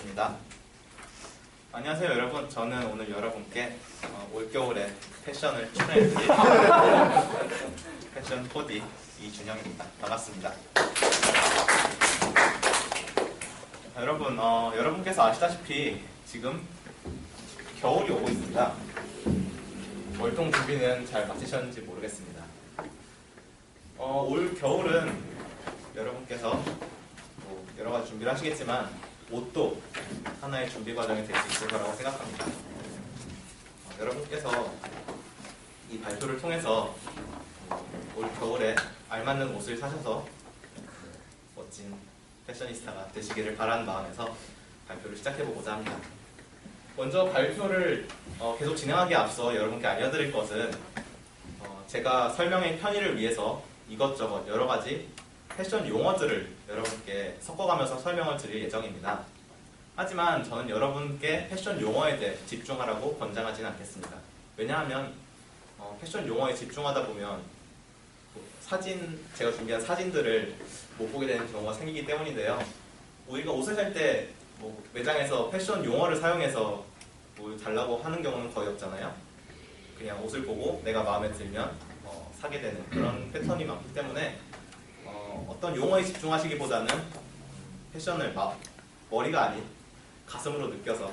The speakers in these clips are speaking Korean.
하겠습니다. 안녕하세요 여러분. 저는 오늘 여러분께 올겨울의 패션을 추천해드릴 패션 코디 이준영입니다. 반갑습니다. 여러분, 여러분께서 아시다시피 지금 겨울이 오고 있습니다. 월동 준비는 잘 마치셨는지 모르겠습니다. 올 겨울은 여러분께서 여러 가지 준비를 하시겠지만 옷도 하나의 준비 과정이 될 수 있을 거라고 생각합니다. 여러분께서 이 발표를 통해서 올 겨울에 알맞는 옷을 사셔서 멋진 패셔니스타가 되시기를 바라는 마음에서 발표를 시작해보고자 합니다. 먼저 발표를 계속 진행하기에 앞서 여러분께 알려드릴 것은 제가 설명의 편의를 위해서 이것저것 여러 가지 패션 용어들을 여러분께 섞어가면서 설명을 드릴 예정입니다. 하지만 저는 여러분께 패션 용어에 대해 집중하라고 권장하지는 않겠습니다. 왜냐하면 패션 용어에 집중하다 보면 제가 준비한 사진들을 못 보게 되는 경우가 생기기 때문인데요. 우리가 옷을 살 때 매장에서 패션 용어를 사용해서 뭘 달라고 하는 경우는 거의 없잖아요. 그냥 옷을 보고 내가 마음에 들면 사게 되는 그런 패턴이 많기 때문에 어떤 용어에 집중하시기보다는 패션을 머리가 아닌 가슴으로 느껴서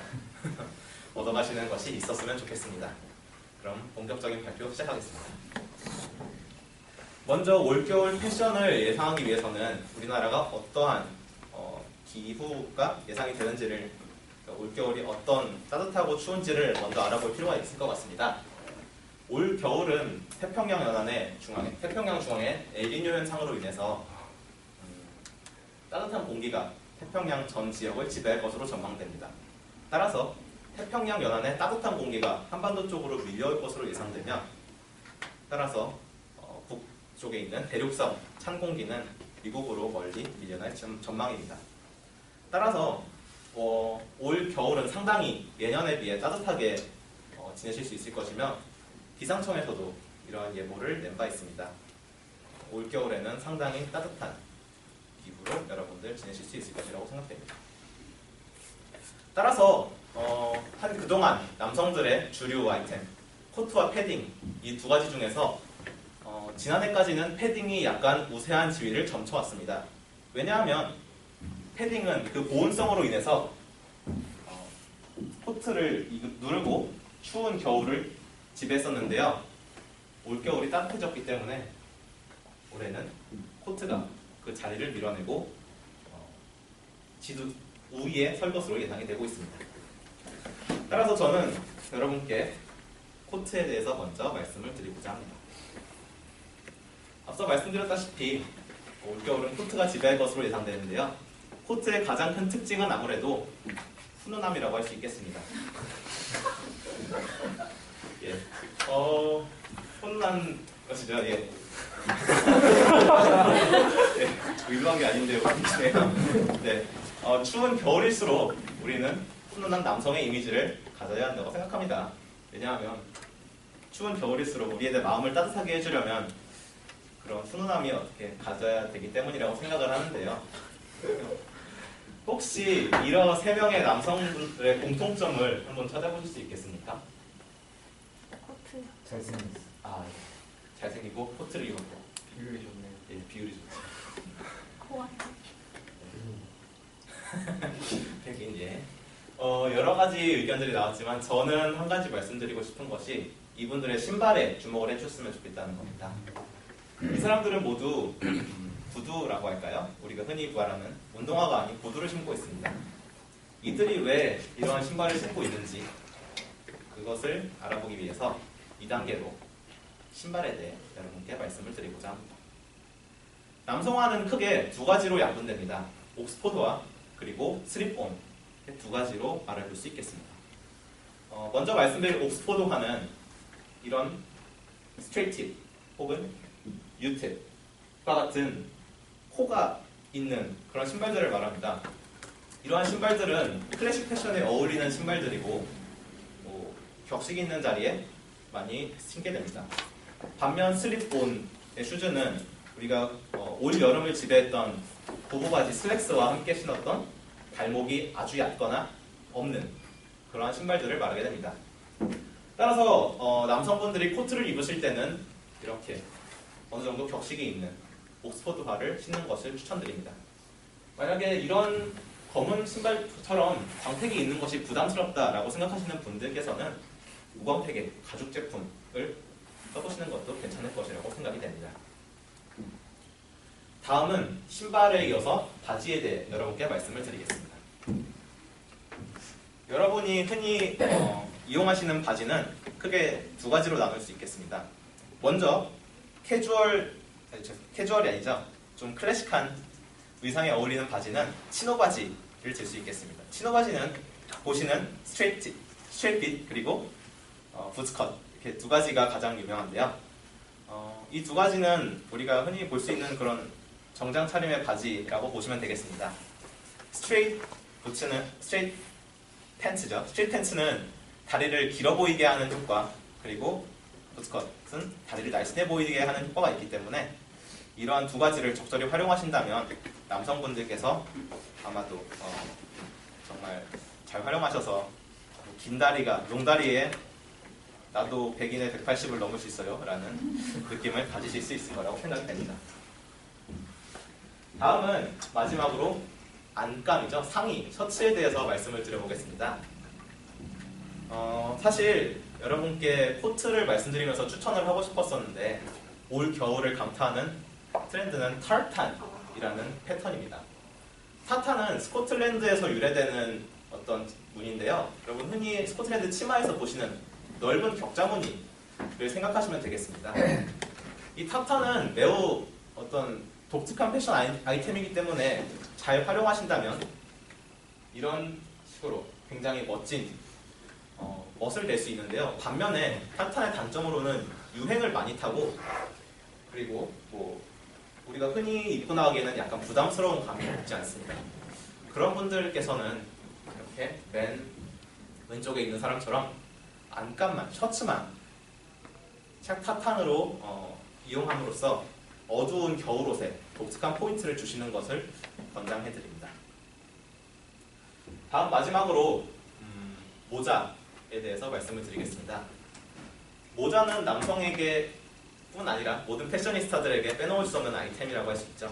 얻어가시는 것이 있었으면 좋겠습니다. 그럼 본격적인 발표 시작하겠습니다. 먼저 올겨울 패션을 예상하기 위해서는 우리나라가 어떠한 기후가 예상이 되는지를, 올겨울이 어떤 따뜻하고 추운지를 먼저 알아볼 필요가 있을 것 같습니다. 올 겨울은 태평양 중앙에 엘니뇨 현상으로 인해서 따뜻한 공기가 태평양 전 지역을 지배할 것으로 전망됩니다. 따라서 태평양 연안에 따뜻한 공기가 한반도 쪽으로 밀려올 것으로 예상되며, 따라서 북쪽에 있는 대륙성 찬 공기는 미국으로 멀리 밀려날 전망입니다. 따라서 올 겨울은 상당히 예년에 비해 따뜻하게 지내실 수 있을 것이며, 기상청에서도 이러한 예보를 낸 바 있습니다. 올 겨울에는 상당히 따뜻한 기후로 여러분들 지내실 수 있을 것이라고 생각됩니다. 따라서 그동안 남성들의 주류 아이템, 코트와 패딩, 이 두 가지 중에서 지난해까지는 패딩이 약간 우세한 지위를 점쳐왔습니다. 왜냐하면 패딩은 그 보온성으로 인해서 코트를 누르고 추운 겨울을 지배했었는데요. 올겨울이 따뜻해졌기 때문에 올해는 코트가 그 자리를 밀어내고 지도 우위에 설 것으로 예상이 되고 있습니다. 따라서 저는 여러분께 코트에 대해서 먼저 말씀을 드리고자 합니다. 앞서 말씀드렸다시피 올겨울은 코트가 지배할 것으로 예상되는데요. 코트의 가장 큰 특징은 아무래도 훈훈함이라고 할 수 있겠습니다. 예. 훈훈한 것이죠. 예. 네, 의도한 게 아닌데요. 네. 추운 겨울일수록 우리는 훈훈한 남성의 이미지를 가져야 한다고 생각합니다. 왜냐하면 추운 겨울일수록 우리의 마음을 따뜻하게 해주려면 그런 훈훈함이 어떻게 가져야 되기 때문이라고 생각을 하는데요. 혹시 이런 세 명의 남성들의 공통점을 한번 찾아보실 수 있겠습니까? 코트. 잘생겼어. 예. 잘생기고 코트를 입었고 비율이 좋네. 예, 비율이 좋죠. 코와 백인, 예. 여러 가지 의견들이 나왔지만 저는 한 가지 말씀드리고 싶은 것이 이분들의 신발에 주목을 해주셨으면 좋겠다는 겁니다. 이 사람들은 모두 구두라고 할까요? 우리가 흔히 말하는 운동화가 아닌 구두를 신고 있습니다. 이들이 왜 이러한 신발을 신고 있는지 그것을 알아보기 위해서 2단계로 신발에 대해 여러분께 말씀을 드리고자 합니다. 남성화는 크게 두 가지로 양분됩니다. 옥스포드화 그리고 슬립온 두 가지로 말해볼 수 있겠습니다. 먼저 말씀드린 옥스포드화는 이런 스트레이트 혹은 유팁과 같은 코가 있는 그런 신발들을 말합니다. 이러한 신발들은 클래식 패션에 어울리는 신발들이고 격식 있는 자리에 많이 신게 됩니다. 반면 슬립온의 슈즈는 우리가 올 여름을 지배했던 고무바지 슬랙스와 함께 신었던 발목이 아주 얕거나 없는 그러한 신발들을 말하게 됩니다. 따라서 남성분들이 코트를 입으실 때는 이렇게 어느 정도 격식이 있는 옥스퍼드화를 신는 것을 추천드립니다. 만약에 이런 검은 신발처럼 광택이 있는 것이 부담스럽다라고 생각하시는 분들께서는 우광택의 가죽 제품을 써보시는 것도 괜찮을 것이라고 생각이 됩니다. 다음은 신발에 이어서 바지에 대해 여러분께 말씀을 드리겠습니다. 여러분이 흔히 이용하시는 바지는 크게 두 가지로 나눌 수 있겠습니다. 먼저 캐주얼이 아니죠. 좀 클래식한 의상에 어울리는 바지는 치노 바지를 들 수 있겠습니다. 치노 바지는 보시는 스트레이트 핏 그리고 부츠컷 이렇게 두 가지가 가장 유명한데요. 이 두 가지는 우리가 흔히 볼 수 있는 그런 정장 차림의 바지라고 보시면 되겠습니다. 스트레이트 팬츠죠. 스트레이트 팬츠는 다리를 길어 보이게 하는 효과, 그리고 부츠컷은 다리를 날씬해 보이게 하는 효과가 있기 때문에 이러한 두 가지를 적절히 활용하신다면 남성분들께서 아마도 정말 잘 활용하셔서 긴 다리가 롱다리에 나도 100인에 180을 넘을 수 있어요 라는 느낌을 가지실 수 있을 거라고 생각이 됩니다. 다음은 마지막으로 안감이죠. 상의, 셔츠에 대해서 말씀을 드려보겠습니다. 사실 여러분께 코트를 말씀드리면서 추천을 하고 싶었었는데 올 겨울을 강타하는 트렌드는 타르탄이라는 패턴입니다. 타탄은 스코틀랜드에서 유래되는 어떤 무늬인데요. 여러분 흔히 스코틀랜드 치마에서 보시는 넓은 격자무늬를 생각하시면 되겠습니다. 이 타탄은 매우 어떤 독특한 패션 아이템이기 때문에 잘 활용하신다면 이런 식으로 굉장히 멋진 멋을 낼 수 있는데요. 반면에 타탄의 단점으로는 유행을 많이 타고 그리고 우리가 흔히 입고 나가기에는 약간 부담스러운 감이 있지 않습니다. 그런 분들께서는 이렇게 맨 왼쪽에 있는 사람처럼 안감만, 셔츠만 타탄으로 이용함으로써 어두운 겨울옷에 독특한 포인트를 주시는 것을 권장해드립니다. 다음 마지막으로 모자에 대해서 말씀을 드리겠습니다. 모자는 남성에게 뿐 아니라 모든 패셔니스타들에게 빼놓을 수 없는 아이템이라고 할 수 있죠.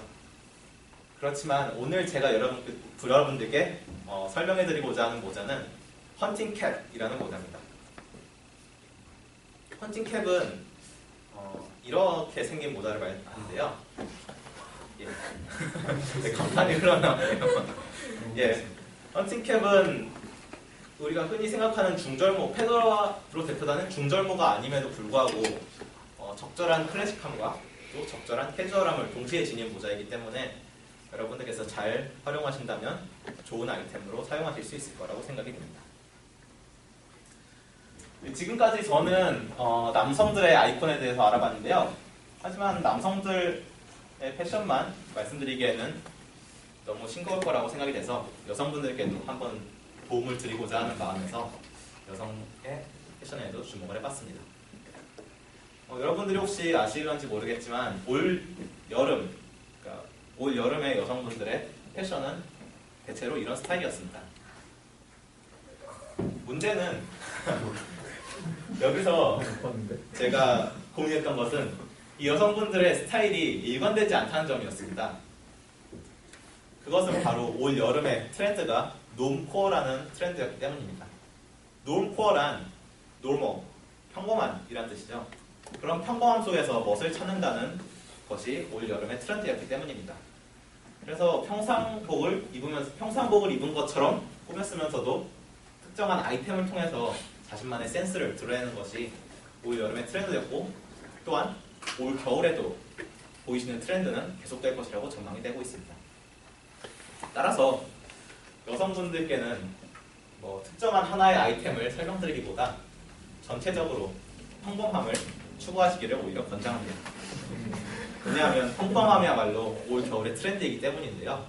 그렇지만 오늘 제가 여러분들께 설명해드리고자 하는 모자는 헌팅캡이라는 모자입니다. 헌팅캡은 이렇게 생긴 모자를 말하는데요. 예. 네, 간판이 흘러나오네요. 예. 헌팅캡은 우리가 흔히 생각하는 중절모, 페더라로 대표하는 중절모가 아님에도 불구하고 적절한 클래식함과 또 적절한 캐주얼함을 동시에 지닌 모자이기 때문에 여러분들께서 잘 활용하신다면 좋은 아이템으로 사용하실 수 있을 거라고 생각이 됩니다. 지금까지 저는 남성들의 아이콘에 대해서 알아봤는데요. 하지만 남성들의 패션만 말씀드리기에는 너무 싱거울 거라고 생각이 돼서 여성분들께도 한번 도움을 드리고자 하는 마음에서 여성의 패션에도 주목을 해봤습니다. 여러분들이 혹시 아시는지 모르겠지만 올 여름의 여성분들의 패션은 대체로 이런 스타일이었습니다. 문제는 여기서 제가 고민했던 것은 이 여성분들의 스타일이 일관되지 않다는 점이었습니다. 그것은 바로 올 여름의 트렌드가 놈코어라는 트렌드였기 때문입니다. 놈코어란 노멀, 평범한이란 뜻이죠. 그런 평범함 속에서 멋을 찾는다는 것이 올 여름의 트렌드였기 때문입니다. 그래서 평상복을 입은 것처럼 꾸몄으면서도 특정한 아이템을 통해서 자신만의 센스를 드러내는 것이 올 여름의 트렌드였고 또한 올 겨울에도 보이시는 트렌드는 계속될 것이라고 전망이 되고 있습니다. 따라서 여성분들께는 특정한 하나의 아이템을 설명드리기보다 전체적으로 평범함을 추구하시기를 오히려 권장합니다. 왜냐하면 평범함이야말로 올 겨울의 트렌드이기 때문인데요.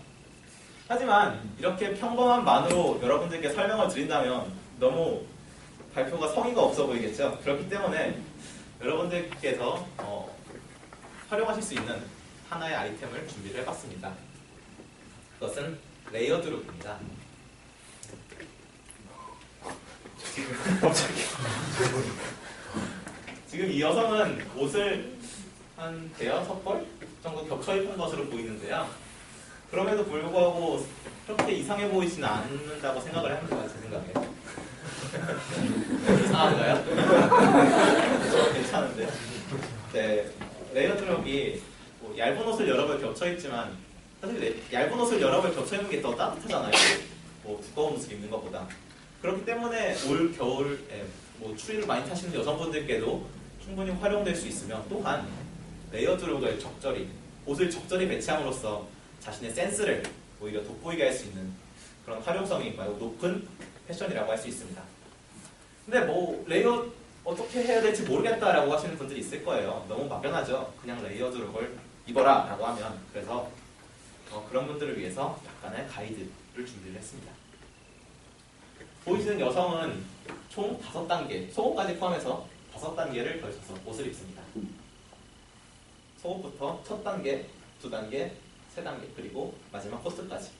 하지만 이렇게 평범함만으로 여러분들께 설명을 드린다면 너무 발표가 성의가 없어 보이겠죠. 그렇기 때문에 여러분들께서 활용하실 수 있는 하나의 아이템을 준비를 해봤습니다. 그것은 레이어드 룩입니다. 갑자기. 지금 이 여성은 옷을 한 대여섯 벌 정도 겹쳐 입은 것으로 보이는데요. 그럼에도 불구하고 그렇게 이상해 보이지는 않는다고 생각을 합니다. 제 생각에. 이상한가요? 저 괜찮은데. 네, 레이어 드롭이 뭐 얇은 옷을 여러 벌 겹쳐 입지만 사실 얇은 옷을 여러 벌 겹쳐 입는 게 더 따뜻하잖아요. 뭐 두꺼운 옷을 입는 것보다. 그렇기 때문에 올 겨울에 뭐 추위를 많이 타시는 여성분들께도 충분히 활용될 수 있으며, 또한 레이어 드롭을 적절히 옷을 적절히 배치함으로써 자신의 센스를 오히려 돋보이게 할 수 있는 그런 활용성이 매우 높은 패션이라고 할 수 있습니다. 근데 뭐 레이어 어떻게 해야 될지 모르겠다라고 하시는 분들이 있을 거예요. 너무 막연하죠. 그냥 레이어 드롭을 입어라 라고 하면. 그래서 그런 분들을 위해서 약간의 가이드를 준비를 했습니다. 보이시는 여성은 총 5단계, 속옷까지 포함해서 5단계를 걸쳐서 옷을 입습니다. 속옷부터 첫 단계, 두 단계, 세 단계, 그리고 마지막 코스까지.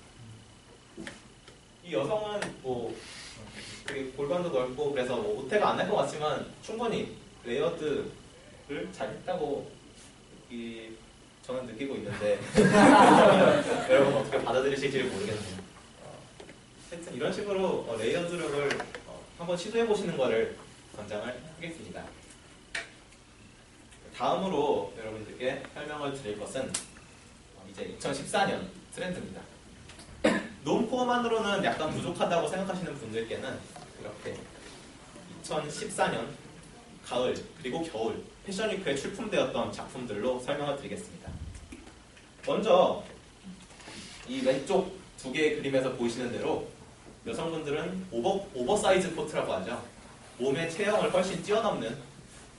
이 여성은 뭐 되게 골반도 넓고 그래서 뭐 오태가 안 날 것 같지만 충분히 레이어드를 잘 했다고 저는 느끼고 있는데 여러분 어떻게 받아들이실지 모르겠네요. 하여튼 이런 식으로 레이어드룩을 한번 시도해 보시는 것을 권장을 하겠습니다. 다음으로 여러분들께 설명을 드릴 것은 이제 2014년 트렌드입니다. 놈코어만으로는 약간 부족하다고 생각하시는 분들께는 이렇게 2014년 가을 그리고 겨울 패션위크에 출품되었던 작품들로 설명을 드리겠습니다. 먼저 이 왼쪽 두 개의 그림에서 보이시는 대로 여성분들은 오버사이즈 코트라고 하죠. 몸의 체형을 훨씬 뛰어넘는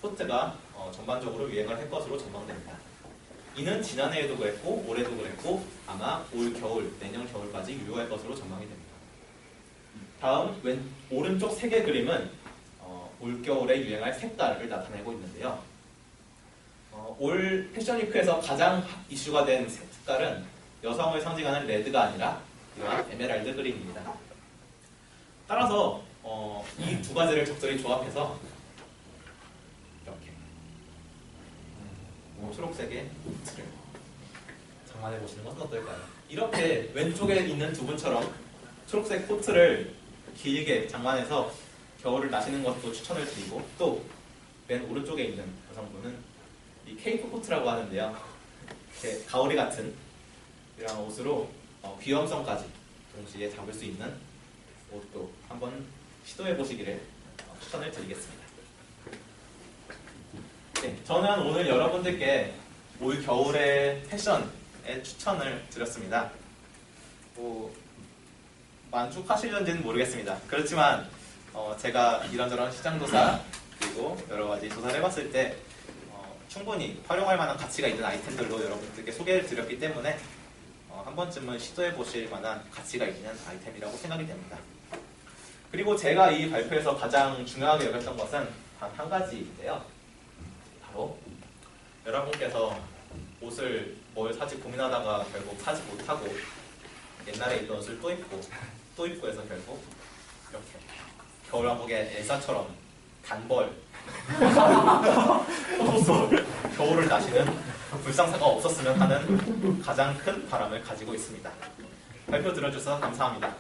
코트가 전반적으로 유행을 할 것으로 전망됩니다. 이는 지난해에도 그랬고 올해도 그랬고 아마 올 겨울, 내년 겨울까지 유효할 것으로 전망이 됩니다. 다음 오른쪽 세 개 그림은 올 겨울에 유행할 색깔을 나타내고 있는데요. 올 패션위크에서 가장 이슈가 된 색깔은 여성을 상징하는 레드가 아니라 이러한 에메랄드 그린입니다. 따라서 이 두 가지를 적절히 조합해서 이렇게 초록색의 코트를 장만해 보시는 것은 어떨까요? 이렇게 왼쪽에 있는 두 분처럼 초록색 코트를 길게 장만해서 겨울을 나시는 것도 추천을 드리고, 또 맨 오른쪽에 있는 여성분은 이 케이프 코트라고 하는데요. 이렇게 가오리 같은 이런 옷으로 귀염성까지 동시에 잡을 수 있는 옷도 한번 시도해 보시기를 추천을 드리겠습니다. 네, 저는 오늘 여러분들께 올 겨울의 패션의 추천을 드렸습니다. 만족하시는지는 모르겠습니다. 그렇지만 제가 이런저런 시장조사 그리고 여러 가지 조사를 해봤을 때 충분히 활용할 만한 가치가 있는 아이템들로 여러분들께 소개를 드렸기 때문에 한 번쯤은 시도해 보실 만한 가치가 있는 아이템이라고 생각이 됩니다. 그리고 제가 이 발표에서 가장 중요하게 여겼던 것은 단 한 가지인데요. 바로 여러분께서 옷을 뭘 사지 고민하다가 결국 사지 못하고 옛날에 입던 옷을 또 입고 해서 결국 이렇게 겨울왕국의 엘사처럼 단벌 겨울을 나시는 불상사가 없었으면 하는 가장 큰 바람을 가지고 있습니다. 발표 들어주셔서 감사합니다.